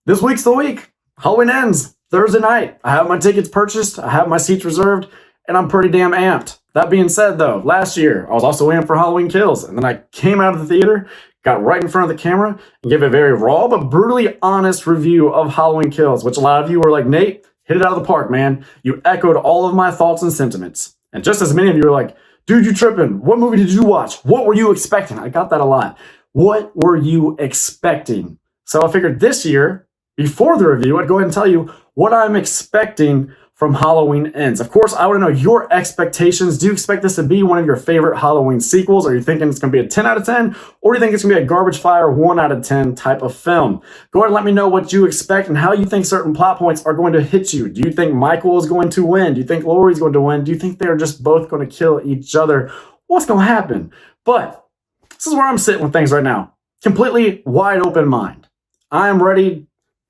This week's the week. Halloween ends Thursday night. I have my tickets purchased, I have my seats reserved, and I'm pretty damn amped. That being said, though, last year I was also amped for Halloween Kills, and then I came out of the theater, got right in front of the camera, and gave a very raw but brutally honest review of Halloween Kills, which a lot of you were like, Nate, hit it out of the park, man. You echoed all of my thoughts and sentiments. And just as many of you were like, dude, you tripping. What movie did you watch? What were you expecting? I got that a lot. What were you expecting? So I figured this year, before the review, I'd go ahead and tell you what I'm expecting from Halloween Ends. Of course, I want to know your expectations. Do you expect this to be one of your favorite Halloween sequels? Are you thinking it's going to be a 10 out of 10? Or do you think it's going to be a garbage fire 1 out of 10 type of film? Go ahead and let me know what you expect and how you think certain plot points are going to hit you. Do you think Michael is going to win? Do you think Laurie's going to win? Do you think they're just both going to kill each other? What's going to happen? But this is where I'm sitting with things right now. Completely wide open mind. I am ready.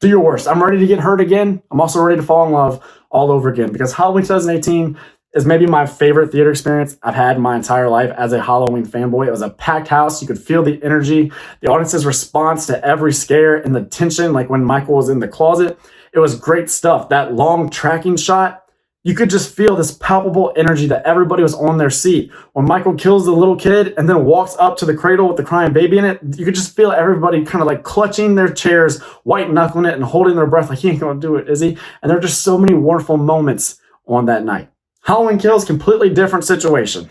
Do your worst. I'm ready to get hurt again. I'm also ready to fall in love all over again because Halloween 2018 is maybe my favorite theater experience I've had in my entire life as a Halloween fanboy. It was a packed house. You could feel the energy, the audience's response to every scare and the tension, like when Michael was in the closet. It was great stuff. That long tracking shot, you could just feel this palpable energy that everybody was on their seat. When Michael kills the little kid and then walks up to the cradle with the crying baby in it, you could just feel everybody kind of like clutching their chairs, white knuckling it and holding their breath like he ain't gonna do it, is he? And there are just so many wonderful moments on that night. Halloween Kills, completely different situation.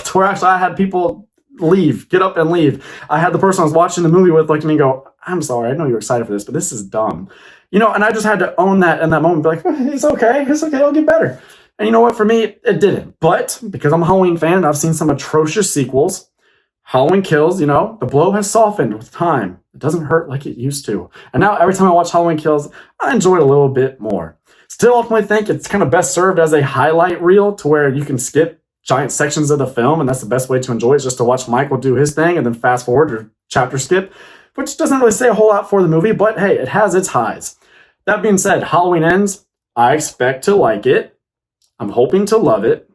To where actually I had people leave, get up and leave. I had the person I was watching the movie with look at me and go, I'm sorry, I know you're excited for this, but this is dumb. And I just had to own that in that moment, be like, it's okay, it'll get better. And you know what, for me, it didn't. But because I'm a Halloween fan and I've seen some atrocious sequels, Halloween Kills, the blow has softened with time. It doesn't hurt like it used to. And now every time I watch Halloween Kills, I enjoy it a little bit more. Still ultimately think it's kind of best served as a highlight reel to where you can skip giant sections of the film, and that's the best way to enjoy it, is just to watch Michael do his thing and then fast forward or chapter skip, which doesn't really say a whole lot for the movie, but hey, it has its highs. That being said, Halloween Ends, I expect to like it. I'm hoping to love it.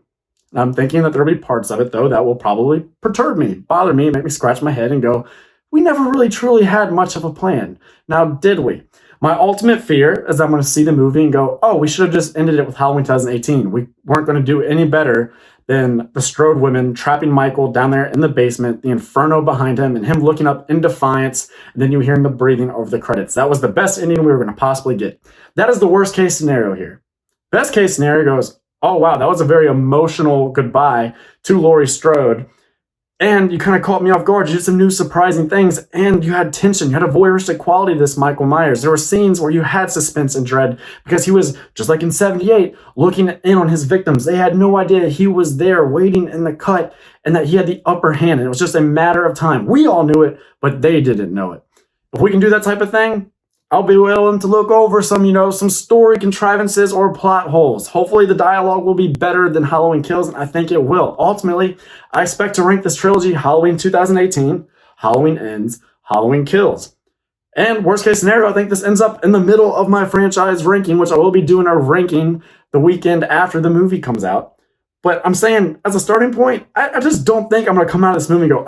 And I'm thinking that there'll be parts of it, though, that will probably perturb me, bother me, make me scratch my head and go, we never really truly had much of a plan. Now, did we? My ultimate fear is I'm going to see the movie and go, oh, we should have just ended it with Halloween 2018. We weren't going to do any better than the Strode women trapping Michael down there in the basement, the inferno behind him, and him looking up in defiance, and then you hearing the breathing over the credits. That was the best ending we were going to possibly get. That is the worst case scenario here. Best case scenario goes, oh wow, that was a very emotional goodbye to Laurie Strode. And you kind of caught me off guard. You did some new surprising things, and you had tension. You had a voyeuristic quality to this Michael Myers. There were scenes where you had suspense and dread because he was, just like in 78, looking in on his victims. They had no idea he was there waiting in the cut and that he had the upper hand. And it was just a matter of time. We all knew it, but they didn't know it. If we can do that type of thing, I'll be willing to look over some story contrivances or plot holes. Hopefully the dialogue will be better than Halloween Kills, and I think it will. Ultimately, I expect to rank this trilogy Halloween 2018, Halloween Ends, Halloween Kills. And worst case scenario, I think this ends up in the middle of my franchise ranking, which I will be doing a ranking the weekend after the movie comes out. But I'm saying, as a starting point, I just don't think I'm going to come out of this movie and go,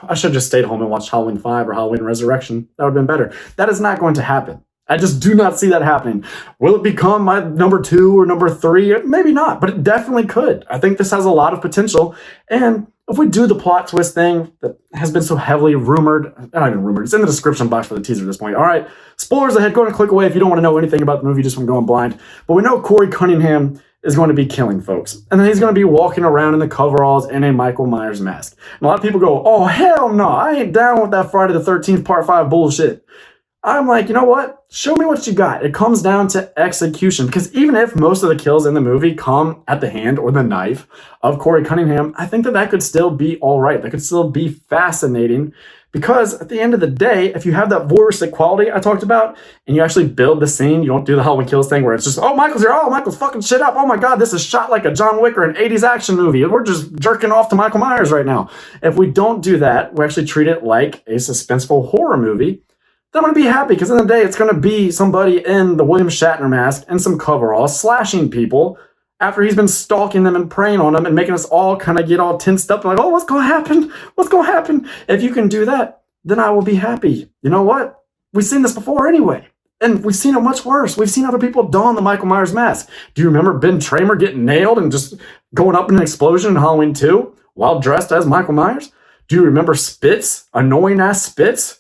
I should have just stayed home and watched Halloween 5 or Halloween Resurrection. That would have been better. That is not going to happen. I just do not see that happening. Will it become my number 2 or number 3? Maybe not, but it definitely could. I think this has a lot of potential. And if we do the plot twist thing that has been so heavily rumored, not even rumored, it's in the description box for the teaser at this point. All right, spoilers ahead. Go ahead and click away if you don't want to know anything about the movie just from going blind. But we know Corey Cunningham is going to be killing folks. And then he's going to be walking around in the coveralls in a Michael Myers mask. And a lot of people go, oh, hell no, I ain't down with that Friday the 13th Part 5 bullshit. I'm like, you know what? Show me what you got. It comes down to execution. Because even if most of the kills in the movie come at the hand or the knife of Corey Cunningham, I think that could still be all right. That could still be fascinating. Because at the end of the day, if you have that voyeuristic quality I talked about, and you actually build the scene, you don't do the Halloween Kills thing where it's just, oh, Michael's here, oh, Michael's fucking shit up, oh my God, this is shot like a John Wick or an 80s action movie. We're just jerking off to Michael Myers right now. If we don't do that, we actually treat it like a suspenseful horror movie, then I'm going to be happy, because in the day, it's going to be somebody in the William Shatner mask and some coveralls slashing people after he's been stalking them and preying on them and making us all kind of get all tensed up like, oh, what's going to happen? What's going to happen? If you can do that, then I will be happy. You know what? We've seen this before anyway. And we've seen it much worse. We've seen other people don the Michael Myers mask. Do you remember Ben Tramer getting nailed and just going up in an explosion in Halloween 2 while dressed as Michael Myers? Do you remember Spitz, annoying ass Spitz,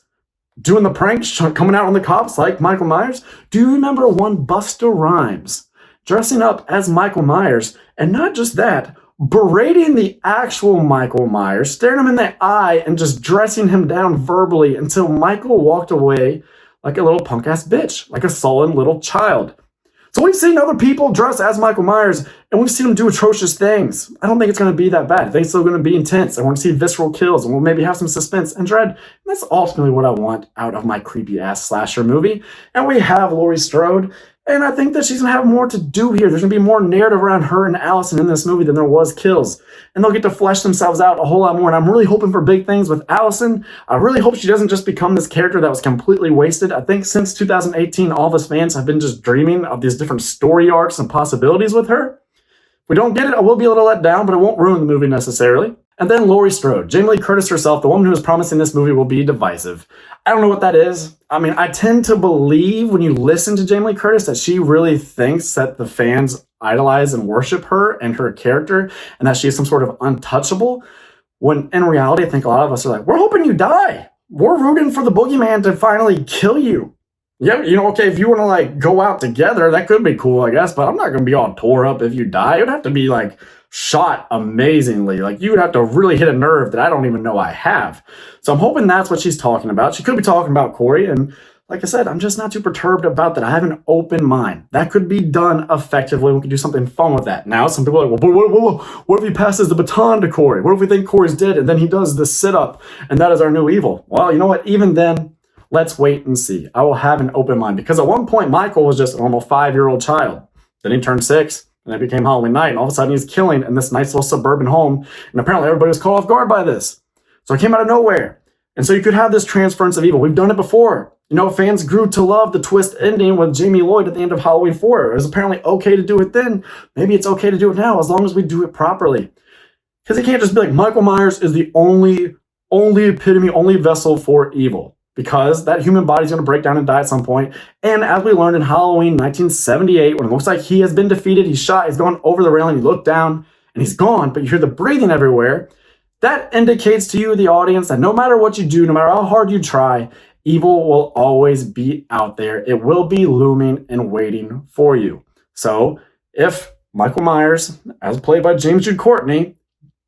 doing the pranks, coming out on the cops like Michael Myers? Do you remember one Busta Rhymes dressing up as Michael Myers, and not just that, berating the actual Michael Myers, staring him in the eye and just dressing him down verbally until Michael walked away like a little punk ass bitch, like a sullen little child? So we've seen other people dress as Michael Myers, and we've seen them do atrocious things. I don't think it's going to be that bad. I think it's still going to be intense, and we're going to see visceral kills, and we'll maybe have some suspense and dread. And that's ultimately what I want out of my creepy ass slasher movie. And we have Laurie Strode, and I think that she's going to have more to do here. There's going to be more narrative around her and Allison in this movie than there was kills. And they'll get to flesh themselves out a whole lot more. And I'm really hoping for big things with Allison. I really hope she doesn't just become this character that was completely wasted. I think since 2018, all of us fans have been just dreaming of these different story arcs and possibilities with her. If we don't get it, I will be a little let down, but it won't ruin the movie necessarily. And then Laurie Strode, Jamie Lee Curtis herself, the woman who is promising this movie will be divisive. I don't know what that is. I mean, I tend to believe when you listen to Jamie Lee Curtis that she really thinks that the fans idolize and worship her and her character, and that she is some sort of untouchable. When in reality, I think a lot of us are like, we're hoping you die. We're rooting for the boogeyman to finally kill you. Yeah, you know, okay, if you want to like go out together, that could be cool, I guess, but I'm not going to be all tore up if you die. It would have to be like shot amazingly. Like you would have to really hit a nerve that I don't even know I have. So I'm hoping that's what she's talking about. She could be talking about Corey, and like I said, I'm just not too perturbed about that. I have an open mind. That could be done effectively. We could do something fun with that. Now, some people are like, well, what if he passes the baton to Corey? What if we think Corey's dead and then he does the sit-up and that is our new evil? Well, you know what? Even then, let's wait and see. I will have an open mind, because at one point, Michael was just a normal 5-year-old child. Then he turned 6, and it became Halloween night, and all of a sudden he's killing in this nice little suburban home, and apparently everybody was caught off guard by this. So it came out of nowhere. And so you could have this transference of evil. We've done it before. You know, fans grew to love the twist ending with Jamie Lloyd at the end of Halloween 4. It was apparently okay to do it then. Maybe it's okay to do it now, as long as we do it properly. Because it can't just be like, Michael Myers is the only epitome, only vessel for evil. Because that human body's going to break down and die at some point. And as we learned in Halloween 1978, when it looks like he has been defeated, he's shot, he's gone over the railing, you look down, and he's gone, but you hear the breathing everywhere. That indicates to you, the audience, that no matter what you do, no matter how hard you try, evil will always be out there. It will be looming and waiting for you. So if Michael Myers, as played by James Jude Courtney,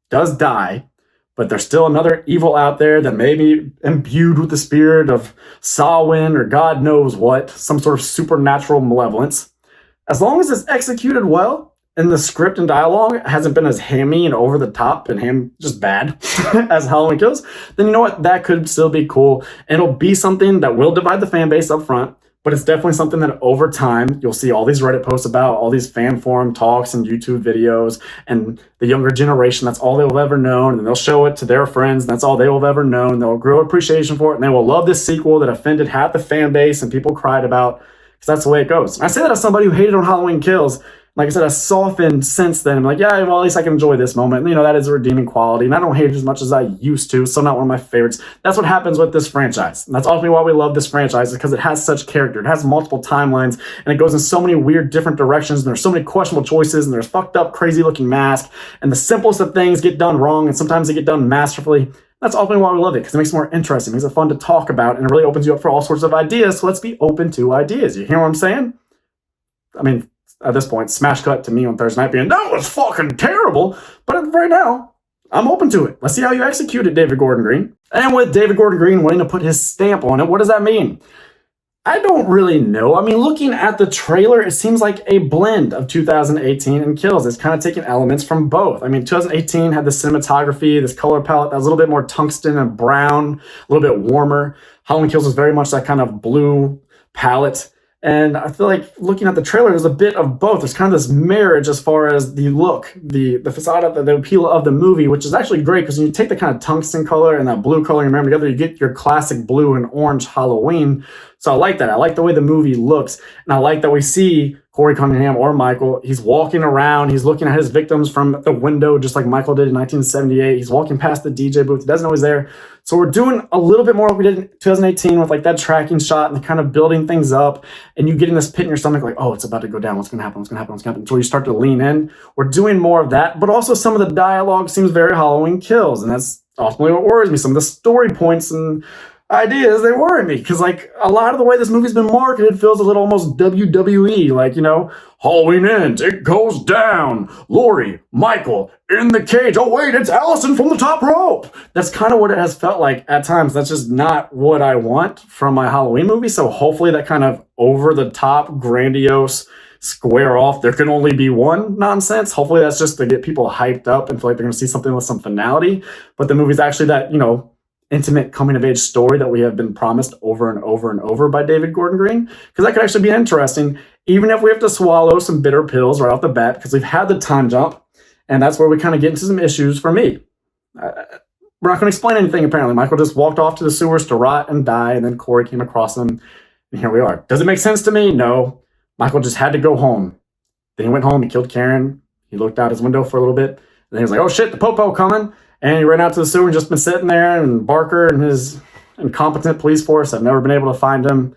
does die, but there's still another evil out there that may be imbued with the spirit of Samhain or God knows what, some sort of supernatural malevolence, as long as it's executed well and the script and dialogue hasn't been as hammy and over the top and just bad as Halloween Kills, then you know what? That could still be cool. And it'll be something that will divide the fan base up front, but it's definitely something that over time, you'll see all these Reddit posts about, all these fan forum talks and YouTube videos, and the younger generation, that's all they'll have ever known, and they'll show it to their friends, and that's all they will have ever known. They'll grow appreciation for it, and they will love this sequel that offended half the fan base and people cried about, because that's the way it goes. And I say that as somebody who hated on Halloween Kills. Like I said, I softened since then. I'm like, yeah, well, at least I can enjoy this moment. You know, that is a redeeming quality. And I don't hate it as much as I used to. It's still not one of my favorites. That's what happens with this franchise. And that's ultimately why we love this franchise, is because it has such character. It has multiple timelines, and it goes in so many weird, different directions. And there's so many questionable choices, and there's fucked up, crazy looking masks. And the simplest of things get done wrong, and sometimes they get done masterfully. That's ultimately why we love it, because it makes it more interesting. It makes it fun to talk about, and it really opens you up for all sorts of ideas. So let's be open to ideas. You hear what I'm saying? I mean, at this point, smash cut to me on Thursday night being, that was fucking terrible. But right now, I'm open to it. Let's see how you execute it, David Gordon Green. And with David Gordon Green wanting to put his stamp on it, what does that mean? I don't really know. I mean, looking at the trailer, it seems like a blend of 2018 and Kills. It's kind of taking elements from both. I mean, 2018 had the cinematography, this color palette that was a little bit more tungsten and brown, a little bit warmer. Halloween Kills was very much that kind of blue palette. And I feel like looking at the trailer, there's a bit of both. There's kind of this marriage as far as the look, the facade of the appeal of the movie, which is actually great, because when you take the kind of tungsten color and that blue color and remember together, you get your classic blue and orange Halloween. So I like that. I like the way the movie looks. And I like that we see Corey Cunningham or Michael. He's walking around. He's looking at his victims from the window, just like Michael did in 1978. He's walking past the DJ booth. He doesn't know he's there. So we're doing a little bit more like we did in 2018 with like that tracking shot and kind of building things up. And you getting this pit in your stomach like, oh, it's about to go down. What's going to happen? What's going to happen? What's going to happen? Until you start to lean in. We're doing more of that. But also some of the dialogue seems very Halloween Kills. And that's ultimately what worries me. Some of the story points and ideas, they worry me, because like a lot of the way this movie's been marketed feels a little almost WWE, like, you know, Halloween ends, it goes down, Laurie, Michael in the cage, oh wait, it's Allison from the top rope. That's kind of what it has felt like at times. That's just not what I want from my Halloween movie. So hopefully that kind of over the top, grandiose, square off, there can only be one nonsense, hopefully that's just to get people hyped up and feel like they're going to see something with some finality. But the movie's actually that, you know, intimate coming-of-age story that we have been promised over and over and over by David Gordon Green, because that could actually be interesting, even if we have to swallow some bitter pills right off the bat, because we've had the time jump, and that's where we kind of get into some issues for me. We're not going to explain anything, apparently. Michael just walked off to the sewers to rot and die, and then Corey came across him, and here we are. Does it make sense to me? No. Michael just had to go home. Then he went home, he killed Karen, he looked out his window for a little bit, and then he was like, oh shit, the popo coming. And he ran out to the sewer and just been sitting there, and Barker and his incompetent police force have never been able to find him.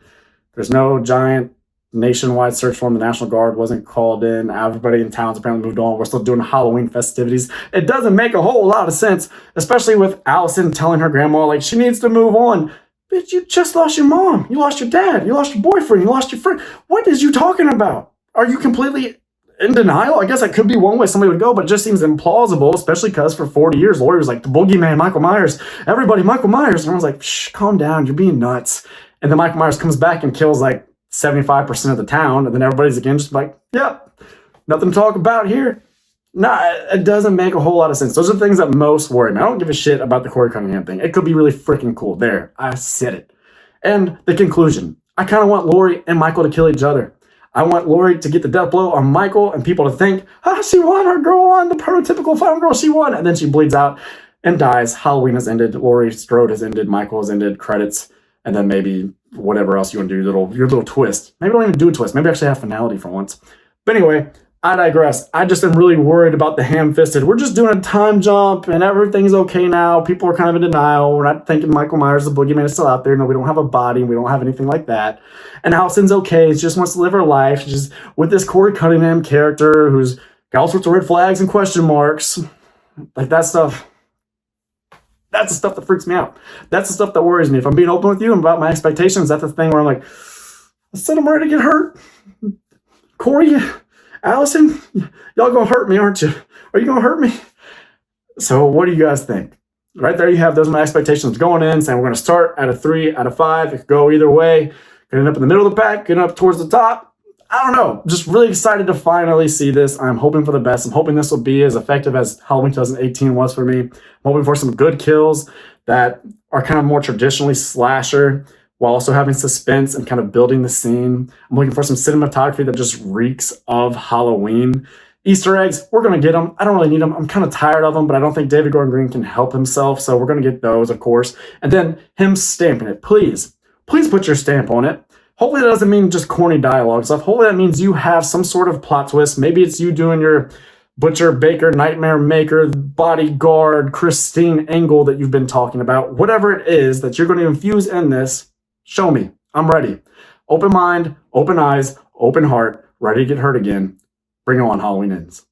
There's no giant nationwide search for him. The National Guard wasn't called in. Everybody in town's apparently moved on. We're still doing Halloween festivities. It doesn't make a whole lot of sense, especially with Allison telling her grandma, like, she needs to move on. Bitch, you just lost your mom. You lost your dad. You lost your boyfriend. You lost your friend. What is you talking about? Are you completely in denial? I guess that could be one way somebody would go, but it just seems implausible, especially because for 40 years, Laurie was like, the boogeyman, Michael Myers, everybody, Michael Myers. And I was like, shh, calm down, you're being nuts. And then Michael Myers comes back and kills like 75% of the town, and then everybody's again just like, yep, nothing to talk about here. Nah, it doesn't make a whole lot of sense. Those are the things that most worry me. I don't give a shit about the Corey Cunningham thing. It could be really freaking cool. There, I said it. And the conclusion, I kind of want Laurie and Michael to kill each other. I want Laurie to get the death blow on Michael and people to think, she won, her girl won, the prototypical final girl, she won. And then she bleeds out and dies. Halloween has ended. Laurie Strode has ended. Michael has ended. Credits. And then maybe whatever else you want to do, your little twist. Maybe don't even do a twist. Maybe actually have finality for once. But anyway, I digress. I just am really worried about the ham-fisted. We're just doing a time jump and everything's okay now. People are kind of in denial. We're not thinking Michael Myers, the boogeyman, is still out there. No, we don't have a body. We don't have anything like that. And Allison's okay. She just wants to live her life. She's just with this Corey Cunningham character who's got all sorts of red flags and question marks. Like that stuff. That's the stuff that freaks me out. That's the stuff that worries me. If I'm being open with you about my expectations, that's the thing where I'm like, I said I'm ready to get hurt. Corey, Allison, y'all gonna hurt me, aren't you? Are you gonna hurt me? So what do you guys think? Right there you have, those are my expectations going in, saying we're gonna start at a 3 out of 5. It could go either way. Could end up in the middle of the pack, could end up towards the top. I don't know. Just really excited to finally see this. I'm hoping for the best. I'm hoping this will be as effective as Halloween 2018 was for me. I'm hoping for some good kills that are kind of more traditionally slasher, while also having suspense and kind of building the scene. I'm looking for some cinematography that just reeks of Halloween. Easter eggs, we're going to get them. I don't really need them. I'm kind of tired of them, but I don't think David Gordon Green can help himself, so we're going to get those, of course. And then him stamping it. Please put your stamp on it. Hopefully that doesn't mean just corny dialogue stuff. Hopefully that means you have some sort of plot twist. Maybe it's you doing your Butcher, Baker, Nightmare Maker, Bodyguard, Christine Engel that you've been talking about. Whatever it is that you're going to infuse in this, show me. I'm ready. Open mind, open eyes, open heart, ready to get hurt again. Bring it on, Halloween Ends.